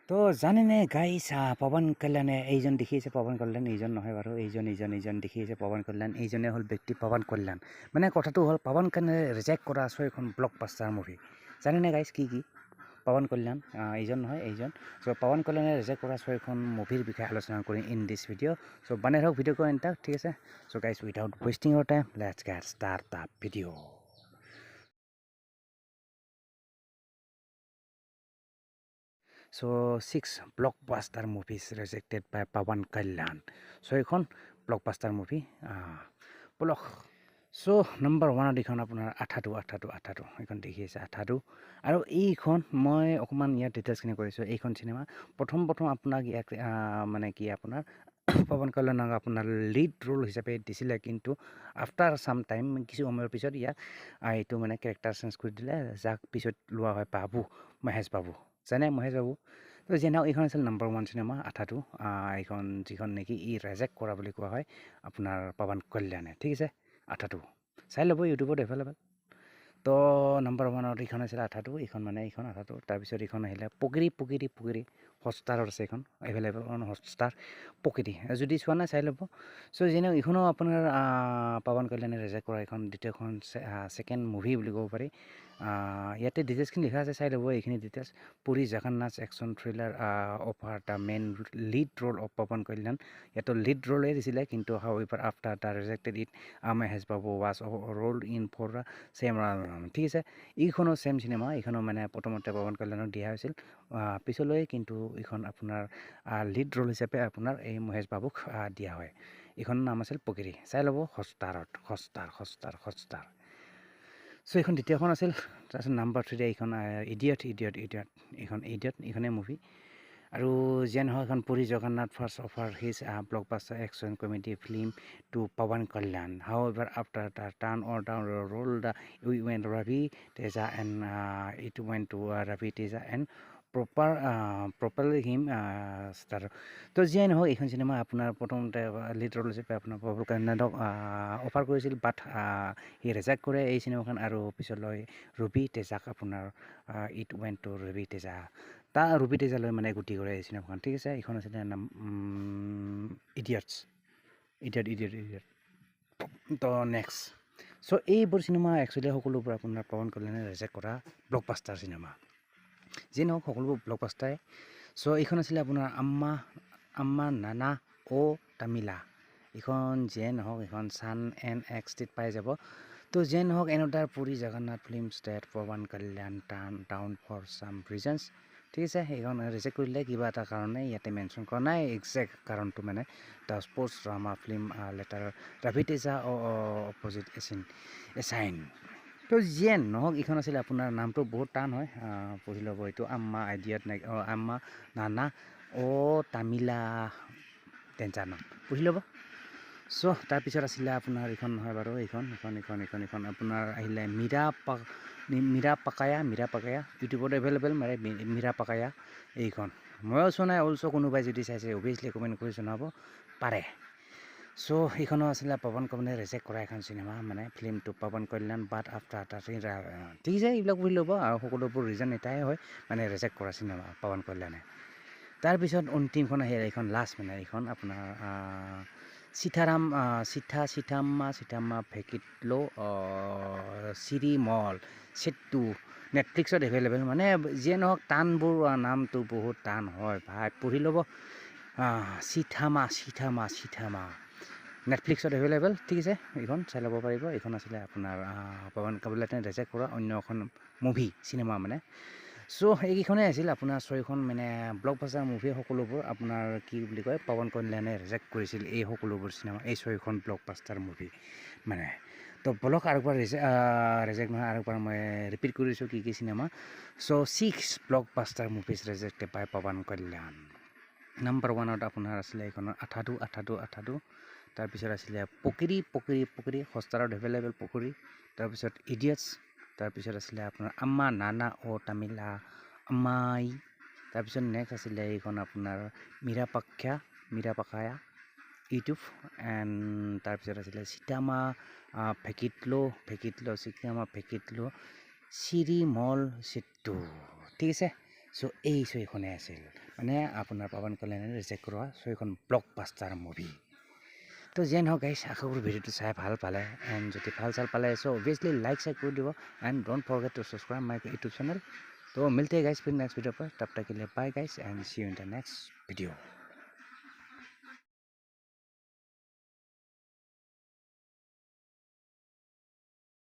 তো জানেনে গাইস পৱন কল্যাণে এইজন দেখিছে পৱন কল্যাণ এইজন নহয় বাৰু এইজন দেখিছে পৱন কল্যাণ এইজনে হ'ল ব্যক্তি পৱন কল্যাণ মানে কথাটো হ'ল পৱন কল্যাণে ৰিজেক্ট কৰা ছয়খন ব্লকবাষ্টাৰ মুভি জানেনে গাইস কি পৱন কল্যাণ এইজন নহয় এইজন চ' পৱন কল্যাণে ৰিজেক্ট কৰা ছয়খন মুভিৰ বিষয়ে আলোচনা কৰিম ইন দিছ ভিডিঅ' চ' বনাই থাকক ভিডিঅ' কৰি এণ্টাৰ ঠিক আছে so' guys without wasting your time let's get start the video' So 6 blockbuster movies rejected by Pawan Kalyan. So এইখন blockbuster movie বলক চ' নম্বৰ 1 এইখন আপোনাৰ আঠাটো এইখন দেখি আছে আঠাটো আৰু এইখন মই অকণমান ইয়াত ডিটেইলছখিনি কৰিছোঁ এইখন চিনেমা প্ৰথম আপোনাক ইয়াক মানে কি আপোনাৰ পৱন কল্যাণক আপোনাৰ লিড ৰোল হিচাপে দিছিলে কিন্তু আফটাৰ চাম টাইম কিছু সময়ৰ পিছত ইয়াক এইটো মানে কেৰেক্টাৰ চেঞ্জ কৰি দিলে যাক পিছত লোৱা হয় মহেশ বাবু জানে মহেশ বাবু তো যেনেও এইখন আছিল নম্বৰ 1 চিনেমা আঠাটো এইখন যিখন নেকি ৰেজেক্ট কৰা বুলি কোৱা হয় আপোনাৰ পৱন কল্যাণে ঠিক আছে আঠাটো চাই ল'ব ইউটিউবত এভেইলেবল তো নম্বৰ 1ত এইখন আছিল আঠাটো এইখন মানে এইখন আঠাটো তাৰপিছত এইখন আহিলে পকিৰি হটষ্টাৰত আছে এইখন এভেইলেবল অন হটষ্টাৰ পকিৰি যদি চোৱা নাই চাই ল'ব চ' যেনেও এইখনো আপোনাৰ পৱন কল্যাণে ৰেজেক্ট কৰা এইখন দ্বিতীয়খন ছেকেণ্ড মুভি বুলি ক'ব পাৰি ইয়াতে ডিটেইলছখিনি লিখা আছে চাই ল'ব এইখিনি details Puri Jagannadh action thriller offer the main lead role of Pawan Kalyan ইয়াতো লিড ৰোলেই দিছিলে কিন্তু however after the rejected it Mahesh Babu was role in for the same ঠিক আছে এইখনো ছেম চিনেমা এইখনো মানে প্ৰথমতে পৱন কল্যাণক দিয়া হৈছিল পিছলৈ কিন্তু এইখন আপোনাৰ লিড ৰোল হিচাপে আপোনাৰ এই মহেশ বাবুক দিয়া হয় এইখনৰ নাম আছিল পকিৰি চাই ল'ব হটষ্টাৰ চ' এইখন দ্বিতীয়খন আছিল তাৰপিছত নম্বৰ 3 এইখন ইডিয়ট এইখনে মুভি আৰু যেন নহয় এখন Puri Jagannath first offer his blockbuster action comedy film two পৱন কল্যাণ হাউ ever after the turn or down roll the we when Ravi তেজা and it when two Ravi তেজা এণ্ড প্ৰপাৰ হিম ষ্টাৰ তো যিয়ে নহওক এইখন চিনেমা আপোনাৰ প্ৰথমতে লিড ৰ'ল হিচাপে আপোনাৰ পৱন কল্যাণক অফাৰ কৰিছিল বাট সি ৰেজেক্ট কৰে এই চিনেমাখন আৰু পিছলৈ ৰবি তেজাক আপোনাৰ ইট ৱেন টু ৰবি তেজা ৰবি তেজালৈ মানে গুটি কৰে এই চিনেমাখন ঠিক আছে এইখন আছিলে নাম ইডিয়ট তো নেক্সট চ' এইবোৰ চিনেমা একচুৱেলি সকলোবোৰ আপোনাৰ পৱন কল্যাণে ৰেজেক্ট কৰা ব্লকবাষ্টাৰ চিনেমা যি নহওক সকলোবোৰ ব্লকবাষ্টাৰে চ' এইখন আছিলে আপোনাৰ আম্মা নানা তামিলা এইখন যিয়ে নহওক এইখন চান এণ্ড এক্সটিত পাই যাব তো যিয়ে নহওক এনডাৰ পুৰী জগন্নাথ ফিল্ম ষ্টেট পৱন কল্যাণ টাউন ফৰ চাম ৰিজনছ ঠিক আছে সেইখন ৰিজেক্ট কৰিলে কিবা এটা কাৰণে ইয়াতে মেনশ্যন কৰা নাই একজেক্ট কাৰণটো মানে দ্য স্পৰ্টছ ড্ৰামা ফিল্ম লেটাৰ ৰবি তেজা অপজিট এছাইন তো যিয়ে নহওক এইখন আছিলে আপোনাৰ নামটো বহুত টান হয় পঢ়ি ল'ব এইটো আম্মা আম্মা নানা তামিলা টেনচানা পঢ়ি ল'ব চ' তাৰপিছত আছিলে আপোনাৰ এইখন নহয় বাৰু এইখন আপোনাৰ আহিলে মীৰা পাকায়া ইউটিউবত এভেইলেবল মানে মীৰা পাকায়া এইখন ময়ো চোৱা নাই অলছ' কোনোবাই যদি চাইছে অভিয়াছলি কমেণ্ট কৰি জনাব পাৰে চ' এইখনো আছিলে পৱন কল্যাণে ৰেজেক্ট কৰা এখন চিনেমা মানে ফিল্মটো পৱন কল্যাণ বাট আফটাৰ ঠিক আছে এইবিলাক বুজি ল'ব আৰু সকলোবোৰ ৰিজন এটাই হয় মানে ৰেজেক্ট কৰা চিনেমা পৱন কল্যাণে তাৰপিছত অন্তিমখন আহিল এইখন লাষ্ট মানে এইখন আপোনাৰ চিথাম্মা ভেকিটলো চিৰিমল চেট্টু নেটফ্লিক্সত এভেইলেবল মানে যিয়ে নহওক টানবোৰ নামটো বহুত টান হয় ভাই পঢ়ি ল'ব চিথামা নেটফ্লিক্সত এভেইলেবল ঠিক আছে এইখন চাই ল'ব পাৰিব এইখন আছিলে আপোনাৰ পৱন কল্যাণে ৰেজেক্ট কৰা অন্য এখন মুভি চিনেমা মানে চ' এইকেইখনেই আছিল আপোনাৰ 6খন মানে ব্লকবাষ্টাৰ মুভি সকলোবোৰ আপোনাৰ কি বুলি কয় পৱন কল্যাণে ৰেজেক্ট কৰিছিল এই সকলোবোৰ চিনেমা এই 6খন ব্লকবাষ্টাৰ মুভি মানে তো বলক আৰু একবাৰ ৰেজেক্ট নহয় আৰু একবাৰ মই ৰিপিট কৰিছোঁ কি চিনেমা চ' 6 ব্লকবাষ্টাৰ মুভিজ ৰেজেক্টেড বাই পৱন কল্যাণ নম্বৰ 1ত আপোনাৰ আছিলে এইখনৰ আঠাটো তাৰপিছত আছিলে পকিৰি হটষ্টাৰত এভেইলেবল পকিৰি তাৰপিছত ইডিয়টছ তাৰপিছত আছিলে আপোনাৰ আম্মা নানা তামিলা আম্মাই তাৰপিছত নেক্সট আছিলে এইখন আপোনাৰ মীৰা পাকায়া ইউটিউব এণ্ড তাৰপিছত আছিলে চিটামা ভেকিটলো চিটামা ভেকিটলো চিৰিমল চিট্টু ঠিক আছে চ' এই ছবিখনে আছিল মানে আপোনাৰ পাৱন কল্যাণে ৰিজেক্ট কৰোৱা ছবিখন ব্লকবাষ্টাৰ মুভি তো যেন হওক গাইছ আশা কৰোঁ ভিডিঅ'টো চাই ভাল পালে এণ্ড যদি ভাল চাল পালে চ' অভিয়াছলি লাইক চাইক কৰি দিব and don't forget two subscribe my YouTube channel तो मिलते हैं गाइस फिर नेक्स्ट वीडियो पर तब तक के लिए bye guys and see you in the next video